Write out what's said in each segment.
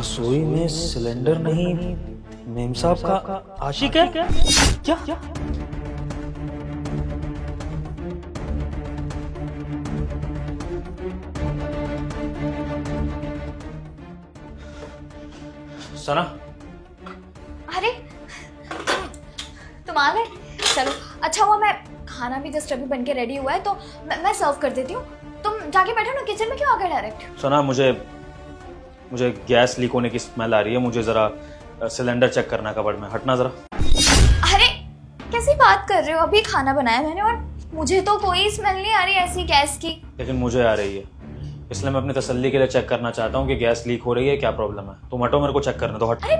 रसोई में सिलेंडर नहीं, मेम साहब का आशिक है क्या? सना, अरे तुम आ गए। चलो अच्छा हुआ, मैं खाना भी जस्ट अभी बन के रेडी हुआ है तो मैं सर्व कर देती हूँ। तुम जाके बैठो ना, किचन में क्यों आ गए डायरेक्ट? सना मुझे गैस लीक होने की स्मेल आ रही है। मुझे जरा सिलेंडर चेक करना है कबर्ड में। हटना जरा। अरे कैसी बात कर रहे हो, अभी खाना बनाया मैंने और मुझे तो कोई स्मेल नहीं आ रही ऐसी गैस की। लेकिन मुझे आ रही है, इसलिए मैं अपनी तसल्ली के लिए चेक करना चाहता हूँ कि गैस लीक हो रही है, क्या प्रॉब्लम है। तुम हटो, मेरे को चेक करना। तो हट। अरे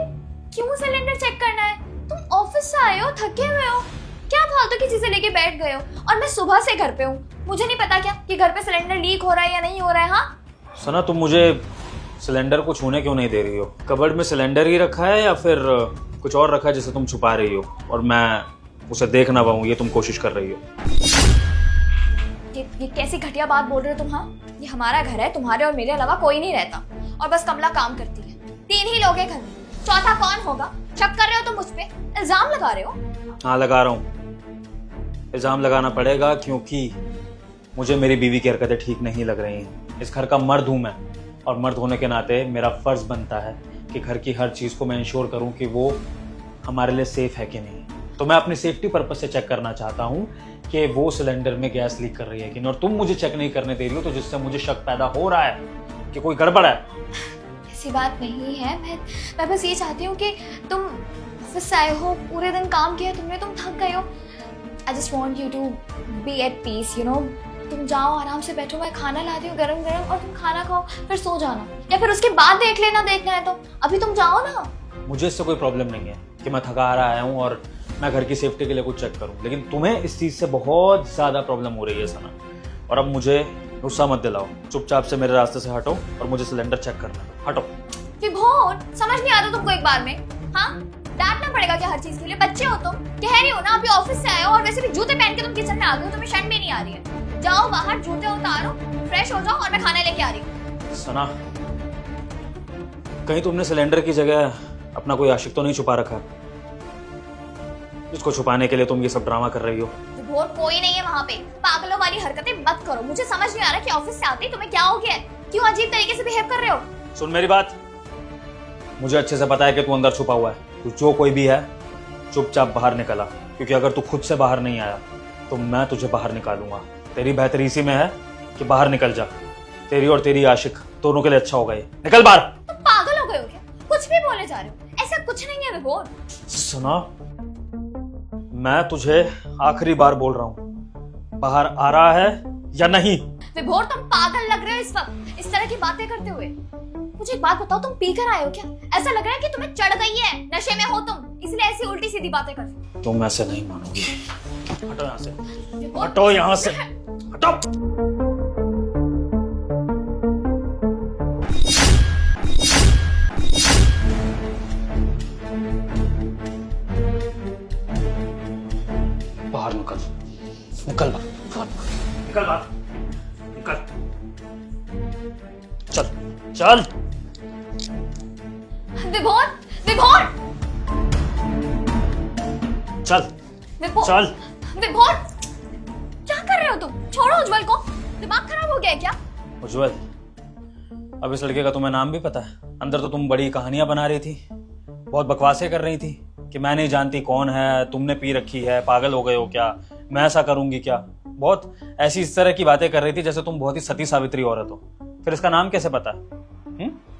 क्यों सिलेंडर चेक करना है? तुम ऑफिस से आए हो, थके हुए हो, क्या फालतू की चीजें लेके बैठ गए हो? और मैं सुबह से घर पे हूँ, मुझे नहीं पता क्या कि घर पे सिलेंडर लीक हो रहा है या नहीं हो रहा है? हाँ सना, तुम मुझे सिलेंडर को छूने क्यों नहीं दे रही हो? कबर्ड में सिलेंडर ही रखा है या फिर कुछ और रखा है जिसे तुम छुपा रही हो और मैं उसे देख ना पाऊँ, ये तुम कोशिश कर रही हो? ये कैसी घटिया बात बोल रहे हो तुम? हाँ ये हमारा घर है, तुम्हारे और मेरे अलावा कोई नहीं रहता और बस कमला काम करती है। 3 ही लोग हैं घर में, चौथा कौन होगा? शक कर रहे हो तुम मुझ पे, इल्जाम लगा रहे हो? हाँ लगा रहा हूँ, इल्जाम लगाना पड़ेगा क्योंकि मुझे मेरी बीवी की हरकतें ठीक नहीं लग रही हैं। इस घर का मर्द हूँ मैं और मर्द होने के नाते मेरा फर्ज बनता है कि घर की हर चीज़ को मैं इंश्योर करूँ कि वो हमारे लिए सेफ है कि नहीं। तो मैं अपनी सेफ्टी पर्पज से चेक करना चाहता हूँ कि वो सिलेंडर में गैस लीक कर रही है कि नहीं, और तुम मुझे चेक नहीं करने दे रही हो, तो जिससे मुझे शक पैदा हो रहा है कि कोई गड़बड़ है। ऐसी बात नहीं है, मैं बस ये चाहती हूँ कि तुम ऑफिस से आए हो, पूरे दिन काम किया तुमने, तुम थक गए हो। I just want you to be at peace, you know। तुम जाओ, आराम से बैठो, मैं खाना लाती हूँ गरम गरम और तुम खाना खाओ, फिर सो जाना, या फिर उसके बाद देख लेना, देखना है तो। अभी तुम जाओ ना। मुझे इससे कोई प्रॉब्लम नहीं है कि मैं थका आ रहा आया हूँ और मैं घर की सेफ्टी के लिए कुछ चेक करूँ, लेकिन तुम्हें इस चीज़ से बहुत ज़्यादा प्रॉब्लम हो रही है सना। और अब मुझे गुस्सा मत दिलाओ, चुपचाप से मेरे रास्ते से हटो और मुझे सिलेंडर चेक करना है। हटो। विभोर, समझ नहीं आता तुमको एक बार में? हाँ डांटना पड़ेगा क्या हर चीज के लिए? बच्चे हो तुम, कह रही हो ना अभी ऑफिस से आए हो और वैसे भी जूते पहन के तुम किचन में आ गए हो, तुम्हें शर्म भी नहीं आ रही है। जाओ बाहर, जूते उतारो, फ्रेश हो जाओ और मैं खाना लेके आ रही हूँ। सना, कहीं तुमने सिलेंडर की जगह अपना कोई आशिक तो नहीं छुपा रखा, जिसको छुपाने के लिए तुम ये सब ड्रामा कर रही हो? विभोर कोई नहीं है वहाँ पे, पागलों वाली हरकतें मत करो। मुझे समझ नहीं आ रहा कि ऑफिस से आते ही तुम्हें क्या हो गया है, क्यों अजीब तरीके से बिहेव कर रहे हो? सुन मेरी बात, मुझे अच्छे से पता है कि तू अंदर छुपा हुआ है। तू जो कोई भी है, चुपचाप बाहर निकल आ, क्योंकि अगर तू खुद से बाहर नहीं आया तो मैं तुझे बाहर निकालूंगा। तेरी बेहतरी इसी में है कि बाहर निकल जा, तेरी और तेरी आशिक दोनों के लिए अच्छा होगा ये। निकल बाहर। तुम पागल हो गए हो क्या? कुछ भी बोले जा रहे हो, ऐसा कुछ नहीं है विभोर। सुना, मैं तुझे आखिरी बार बोल रहा हूँ, बाहर आ रहा है या नहीं? विभोर तुम पागल लग रहे हो इस वक्त इस तरह की बातें करते हुए। मुझे एक बात बताओ, तुम पी कर आए हो क्या? ऐसा लग रहा है कि तुम्हें चढ़ गई है, नशे में हो तुम, इसलिए ऐसी उल्टी सीधी बातें कर रहे हो। तुम ऐसे नहीं मानोगी। हटो यहाँ से, हटो यहाँ से, हटो। बाहर निकल, निकल बाहर, निकल बाहर, निकल। चल चल। विभोर, विभोर, चल विभोर, चल। विभोर, क्या कर रहे हो तुम? छोड़ो उज्जवल को, दिमाग खराब हो गया है क्या? उज्जवल, अब इस लड़के का तुम्हें नाम भी पता है? अंदर तो तुम बड़ी कहानियां बना रही थी, बहुत बकवासें कर रही थी कि मैं नहीं जानती कौन है, तुमने पी रखी है, पागल हो गए हो क्या, मैं ऐसा करूंगी क्या। बहुत ऐसी इस तरह की बातें कर रही थी जैसे तुम बहुत ही सती सावित्री औरत हो। फिर इसका नाम कैसे पता?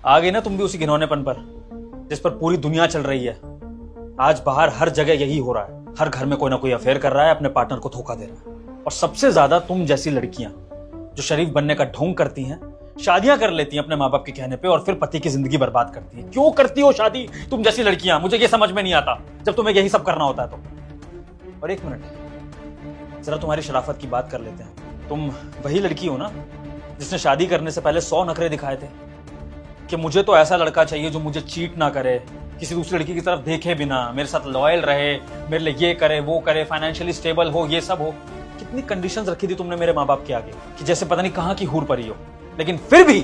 आ गई ना तुम भी उसी घिनौनेपन पर जिस पर पूरी दुनिया चल रही है। आज बाहर हर जगह यही हो रहा है, हर घर में कोई ना कोई अफेयर कर रहा है, अपने पार्टनर को धोखा दे रहा है। और सबसे ज्यादा तुम जैसी लड़कियां जो शरीफ बनने का ढोंग करती हैं, शादियां कर लेती हैं अपने माँ बाप के कहने पे और फिर पति की जिंदगी बर्बाद करती हैं। क्यों करती हो शादी तुम जैसी लड़कियां? मुझे ये समझ में नहीं आता जब तुम्हें यही सब करना होता है तो। और एक मिनट, जरा तुम्हारी शराफत की बात कर लेते हैं। तुम वही लड़की हो ना जिसने शादी करने से पहले 100 नखरे दिखाए थे कि मुझे तो ऐसा लड़का चाहिए जो मुझे चीट ना करे, किसी दूसरी लड़की की तरफ देखे बिना, मेरे साथ लॉयल रहे, मेरे लिए ये करे वो करे, फाइनेंशियली स्टेबल हो, ये सब हो। कितनी कंडीशंस रखी थी तुमने मेरे माँ बाप के आगे कि जैसे पता नहीं कहाँ की हूर परी हो। लेकिन फिर भी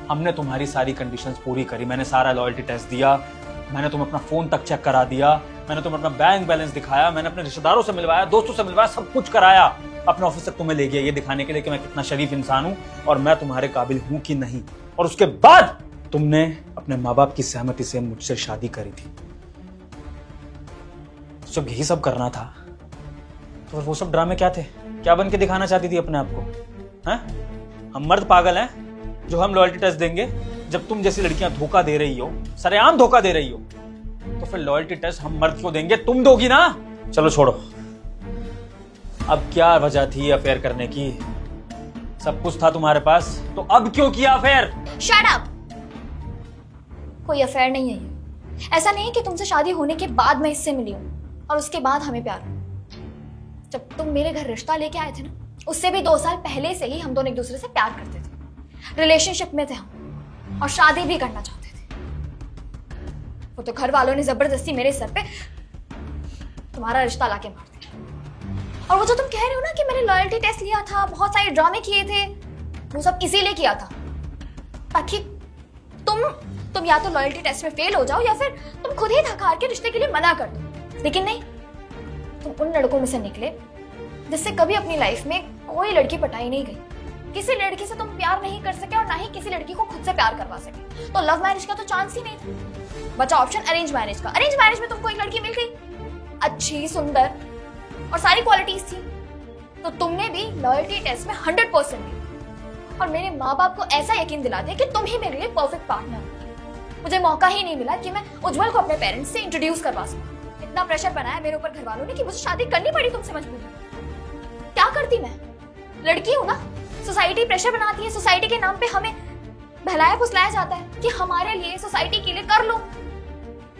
हमने तुम्हारी सारी कंडीशंस पूरी करी, मैंने सारा लॉयल्टी टेस्ट दिया, मैंने तुम्हें अपना फोन तक चेक करा दिया, मैंने तुम्हें अपना बैंक बैलेंस दिखाया, मैंने अपने रिश्तेदारों से मिलवाया, दोस्तों से मिलवाया, सब कुछ कराया, अपने ऑफिस तक तुम्हें ले गया ये दिखाने के लिए कि मैं कितना शरीफ इंसान हूं और मैं तुम्हारे काबिल हूं कि नहीं। और उसके बाद तुमने अपने माँ बाप की सहमति से मुझसे शादी करी थी। जब यही सब करना था तो वो सब ड्रामे क्या थे? क्या बन के दिखाना चाहती थी अपने आप को? हैं? हम मर्द पागल हैं जो हम लॉयल्टी टेस्ट देंगे? जब तुम जैसी लड़कियां धोखा दे रही हो, सरेआम धोखा दे रही हो, तो फिर लॉयल्टी टेस्ट हम मर्द क्यों देंगे? तुम दोगी ना। चलो छोड़ो, अब क्या वजह थी अफेयर करने की? सब कुछ था तुम्हारे पास, तो अब क्यों किया अफेयर? Shut up. कोई अफेयर नहीं है ये। ऐसा नहीं है कि तुमसे शादी होने के बाद मैं इससे मिली हूँ और उसके बाद हमें प्यार हुआ। जब तुम मेरे घर रिश्ता लेके आए थे ना, उससे भी 2 साल पहले से ही हम दोनों एक दूसरे से प्यार करते थे, रिलेशनशिप में थे हम और शादी भी करना चाहते थे। वो तो घर वालों ने जबरदस्ती मेरे सर पे तुम्हारा रिश्ता लाके मार दिया। और वो जो तुम कह रहे हो ना कि मैंने लॉयल्टी टेस्ट लिया था, बहुत सारे ड्रामे किए थे, वो सब इसीलिए किया था ताकि तुम या तो लॉयल्टी टेस्ट में फेल हो जाओ या फिर तुम खुद ही थक हार के रिश्ते के लिए मना कर दो। लेकिन नहीं, तुम उन लड़कों में से निकले जिससे कभी अपनी लाइफ में कोई लड़की पटाई नहीं गई। किसी लड़की से तुम प्यार नहीं कर सके और ना ही किसी लड़की को खुद से प्यार करवा सके। तो लव मैरिज का तो चांस ही नहीं था। बचा ऑप्शन अरेंज मैरिज का। अरेंज मैरिज में तुमको एक लड़की मिल गई, अच्छी, सुंदर और सारी क्वालिटीज थी, तो तुमने भी लॉयल्टी टेस्ट में 100% दी और मेरे माँ बाप को ऐसा यकीन दिला दिया कि तुम ही मेरे लिए परफेक्ट पार्टनर हो। मुझे मौका ही नहीं मिला कि मैं उज्जवल को अपने पेरेंट्स से इंट्रोड्यूस करवा सकूं। इतना प्रेशर बनाया मेरे ऊपर घर वालों ने कि मुझे शादी करनी पड़ी तुमसे मजबूरी। क्या करती मैं? लड़की हूं ना, सोसाइटी प्रेशर बनाती है, सोसाइटी के नाम पे हमें बहलाया फुसलाया जाता है कि हमारे लिए, सोसाइटी के लिए कर लो।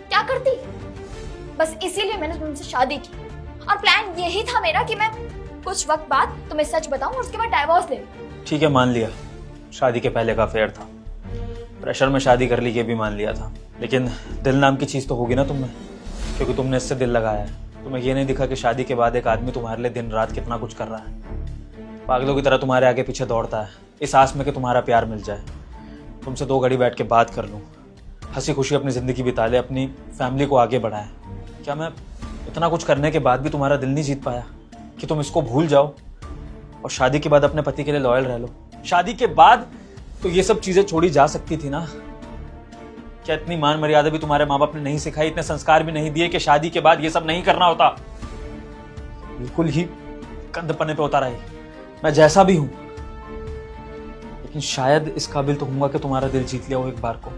क्या करती? बस इसीलिए मैंने तुमसे शादी की और प्लान यही था मेरा कि मैं कुछ वक्त बाद तुम्हें सच बताऊं और उसके बाद डाइवोर्स ले लूं। ठीक है, मान लिया शादी के पहले का अफेयर था, प्रेशर में शादी कर ली ये भी मान लिया था, लेकिन दिल नाम की चीज तो होगी ना तुम में, क्योंकि तुमने इससे दिल लगाया है। तुम्हें ये नहीं दिखा कि शादी के बाद एक आदमी तुम्हारे लिए दिन रात कितना कुछ कर रहा है, पागलों की तरह तुम्हारे आगे पीछे दौड़ता है इस आस में कि तुम्हारा प्यार मिल जाए, तुमसे 2 घड़ी बैठ के बात कर लूँ, हंसी खुशी अपनी जिंदगी बिता ले, अपनी फैमिली को आगे बढ़ाए। क्या मैं इतना कुछ करने के बाद भी तुम्हारा दिल नहीं जीत पाया कि तुम इसको भूल जाओ और शादी के बाद अपने पति के लिए लॉयल रह लो? शादी के बाद तो ये सब चीजें छोड़ी जा सकती थी ना। क्या इतनी मान मर्यादा भी तुम्हारे माँ बाप ने नहीं सिखाई, इतने संस्कार भी नहीं दिए कि शादी के बाद ये सब नहीं करना होता? बिल्कुल ही कंधपने पे उतारा है। मैं जैसा भी हूं, लेकिन शायद इस काबिल तो हूंगा कि तुम्हारा दिल जीत लिया हो एक बार को।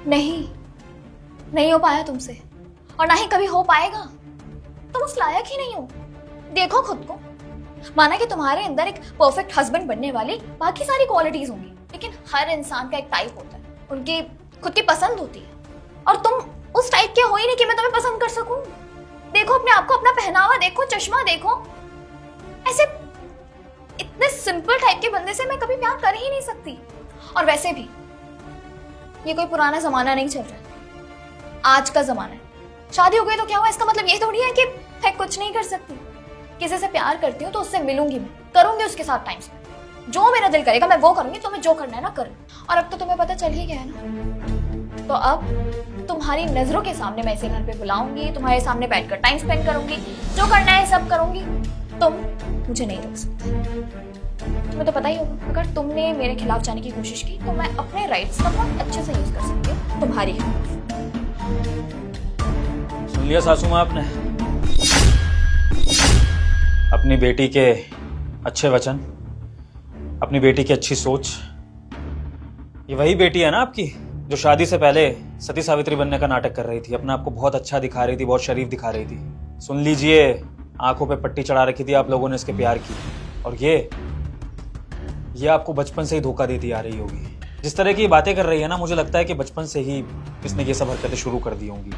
नहीं हो पाया तुमसे और ना ही कभी हो पाएगा। तुम उस लायक ही नहीं हो। देखो खुद को, माना कि तुम्हारे अंदर एक परफेक्ट हस्बैंड बनने वाली बाकी सारी क्वालिटीज होंगी, लेकिन हर इंसान का एक टाइप होता है, उनकी खुद की पसंद होती है और तुम उस टाइप के हो ही नहीं कि मैं तुम्हें पसंद कर सकूं। देखो अपने आप को, अपना पहनावा देखो, चश्मा देखो, ऐसे इतने सिंपल टाइप के बंदे से मैं कभी प्यार कर ही नहीं सकती। और वैसे भी ये कोई पुराना जमाना नहीं चल रहा, आज का जमाना है। शादी हो गई तो क्या हुआ, इसका मतलब ये थोड़ी है कि मैं कुछ नहीं कर सकती। किसी से प्यार करती हूँ तो उससे मिलूंगी, मैं करूंगी उसके साथ टाइम स्पेंड, जो मेरा दिल करेगा मैं वो करूंगी। तुम्हें जो करना है ना करो। और अब तो तुम्हें पता चल ही गया है ना, तो अब तुम्हारी नजरों के सामने मैं इसे घर पे बुलाऊंगी, तुम्हारे सामने बैठकर टाइम स्पेंड करूंगी, जो करना है सब करूंगी। तुम मुझे नहीं रोक सकते। तुम्हें तो पता ही होगा, अगर तुमने मेरे खिलाफ जाने की कोशिश की तो मैं अपने राइट्स का बहुत अच्छे से यूज कर सकती हूँ तुम्हारी खिलाफ। सुन लिया सासू माँ आपने? अपनी बेटी के अच्छे वचन, अपनी बेटी की अच्छी सोच। ये वही बेटी है ना आपकी जो शादी से पहले सती सावित्री बनने का नाटक कर रही थी, अपने आप को बहुत अच्छा दिखा रही थी, बहुत शरीफ दिखा रही थी। सुन लीजिए, आंखों पे पट्टी चढ़ा रखी थी आप लोगों ने इसके प्यार की, और ये आपको बचपन से ही धोखा देती आ रही होगी। जिस तरह की बातें कर रही है ना, मुझे लगता है कि बचपन से ही इसने ये सब हरकतें शुरू कर दी होंगी।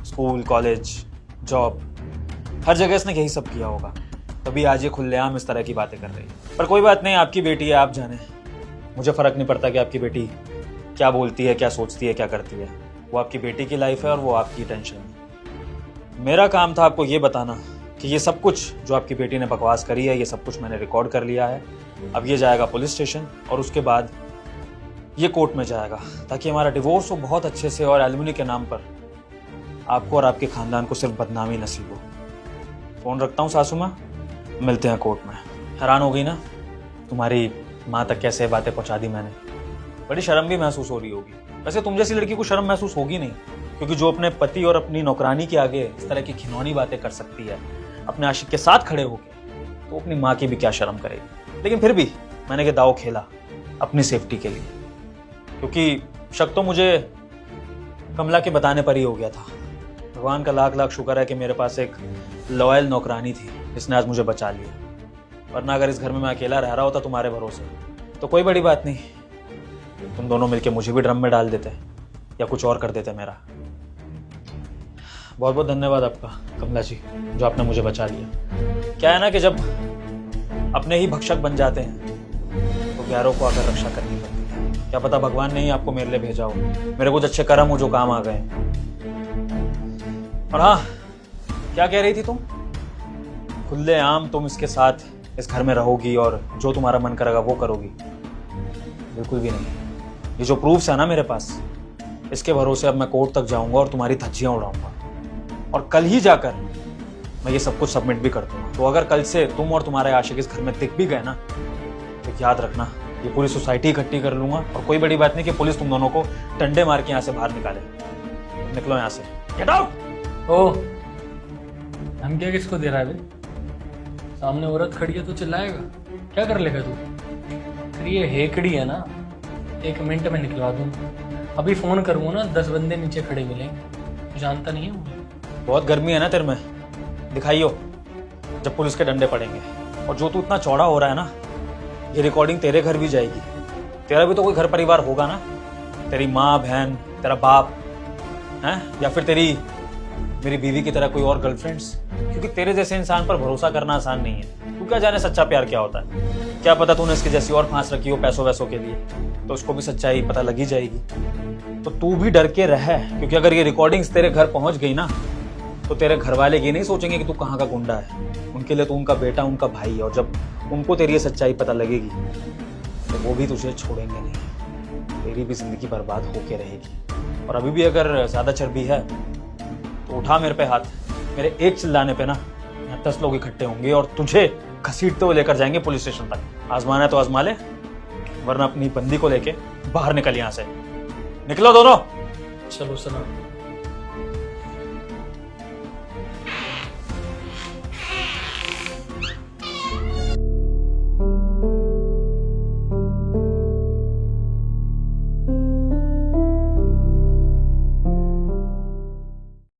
स्कूल, कॉलेज, जॉब, हर जगह इसने यही सब किया होगा, तभी आज ये खुलेआम इस तरह की बातें कर रही है। पर कोई बात नहीं, आपकी बेटी है, आप जाने। मुझे फर्क नहीं पड़ता कि आपकी बेटी क्या बोलती है, क्या सोचती है, क्या करती है। वो आपकी बेटी की लाइफ है और वो आपकी टेंशन है। मेरा काम था आपको ये बताना कि ये सब कुछ जो आपकी बेटी ने बकवास करी है, ये सब कुछ मैंने रिकॉर्ड कर लिया है। अब ये जाएगा पुलिस स्टेशन और उसके बाद ये कोर्ट में जाएगा ताकि हमारा डिवोर्स हो बहुत अच्छे से और एलिमनी के नाम पर आपको और आपके खानदान को सिर्फ बदनामी नसीब हो। फोन रखता हूँ सासू माँ, मिलते हैं कोर्ट में। हैरान हो गई ना तुम्हारी माँ तक कैसे बातें पहुँचा दी मैंने। बड़ी शर्म भी महसूस हो रही होगी। वैसे तुम जैसी लड़की को शर्म महसूस होगी नहीं, क्योंकि जो अपने पति और अपनी नौकरानी के आगे इस तरह की घिनौनी बातें कर सकती है अपने आशिक के साथ खड़े होकर, तो अपनी माँ की भी क्या शर्म करेगी। लेकिन फिर भी मैंने ये दाव खेला अपनी सेफ्टी के लिए, क्योंकि शक तो मुझे कमला के बताने पर ही हो गया था। भगवान का लाख लाख शुक्र है कि मेरे पास एक लॉयल नौकरानी थी जिसने आज मुझे बचा लिया, वरना अगर इस घर में मैं अकेला रह रहा होता तुम्हारे भरोसे तो कोई बड़ी बात नहीं, तुम दोनों मिलके मुझे भी ड्रम में डाल देते या कुछ और कर देते मेरा। बहुत बहुत धन्यवाद आपका कमला जी, जो आपने मुझे बचा लिया। क्या है ना कि जब अपने ही भक्षक बन जाते हैं तो गैरों को आकर रक्षा करनी पड़ती है। क्या पता भगवान ने ही आपको मेरे लिए भेजा हो, मेरे कुछ अच्छे कर्म हो जो काम आ गए। और हाँ, क्या कह रही थी तुम? खुलेआम तुम इसके साथ इस घर में रहोगी और जो तुम्हारा मन करेगा वो करोगी? बिल्कुल भी नहीं। ये जो प्रूफ्स है ना मेरे पास, इसके भरोसे अब मैं कोर्ट तक जाऊंगा और तुम्हारी धज्जियां उड़ाऊंगा, और कल ही जाकर मैं ये सब कुछ सबमिट भी कर दूंगा। तो अगर कल से तुम और तुम्हारे आशिक इस घर में दिख भी गए ना, तो याद रखना ये पूरी सोसाइटी इकट्ठी कर लूंगा, और कोई बड़ी बात नहीं कि पुलिस तुम दोनों को डंडे मार के यहाँ से बाहर निकाले। निकलो यहाँ से, गेट आउट। ओ, हम क्या किसको दे रहा है बे? सामने औरत खड़ी है तो चिल्लाएगा, क्या कर लेगा तू? फिर ये हेकड़ी है ना, 1 मिनट में निकलवा दूंगा। अभी फोन करूंगा ना, 10 बंदे नीचे खड़े मिलेंगे। तू जानता नहीं है मुझे। बहुत गर्मी है ना तेरे में, दिखाइयो जब पुलिस के डंडे पड़ेंगे। और जो तू इतना चौड़ा हो रहा है ना, ये रिकॉर्डिंग तेरे घर भी जाएगी। तेरा भी तो कोई घर परिवार होगा ना, तेरी माँ बहन, तेरा बाप है, या फिर तेरी मेरी बीवी की तरह कोई और गर्लफ्रेंड्स। क्योंकि तेरे जैसे इंसान पर भरोसा करना आसान नहीं है। तू क्या जाने सच्चा प्यार क्या होता है। क्या पता तूने इसकी जैसी और फांस रखी हो पैसों वैसों के लिए, तो उसको भी सच्चाई पता लगी जाएगी। तो तू भी डर के रह, क्योंकि अगर ये रिकॉर्डिंग्स तेरे घर पहुंच गई ना, तो तेरे घर वाले ये नहीं सोचेंगे कि तू कहाँ का गुंडा है। उनके लिए तो उनका बेटा, उनका भाई है, और जब उनको तेरी ये सच्चाई पता लगेगी तो वो भी तुझे छोड़ेंगे नहीं। तेरी भी जिंदगी बर्बाद होके रहेगी। और अभी भी अगर ज्यादा चर्बी है तो उठा मेरे पे हाथ। मेरे एक चिल्लाने पे ना 10 लोग इकट्ठे होंगे और तुझे घसीटते हुए लेकर जाएंगे पुलिस स्टेशन तक। आजमाना है तो आजमा ले, वरना अपनी बंदी को लेके बाहर निकल यहाँ से। निकलो दोनों। चलो सना।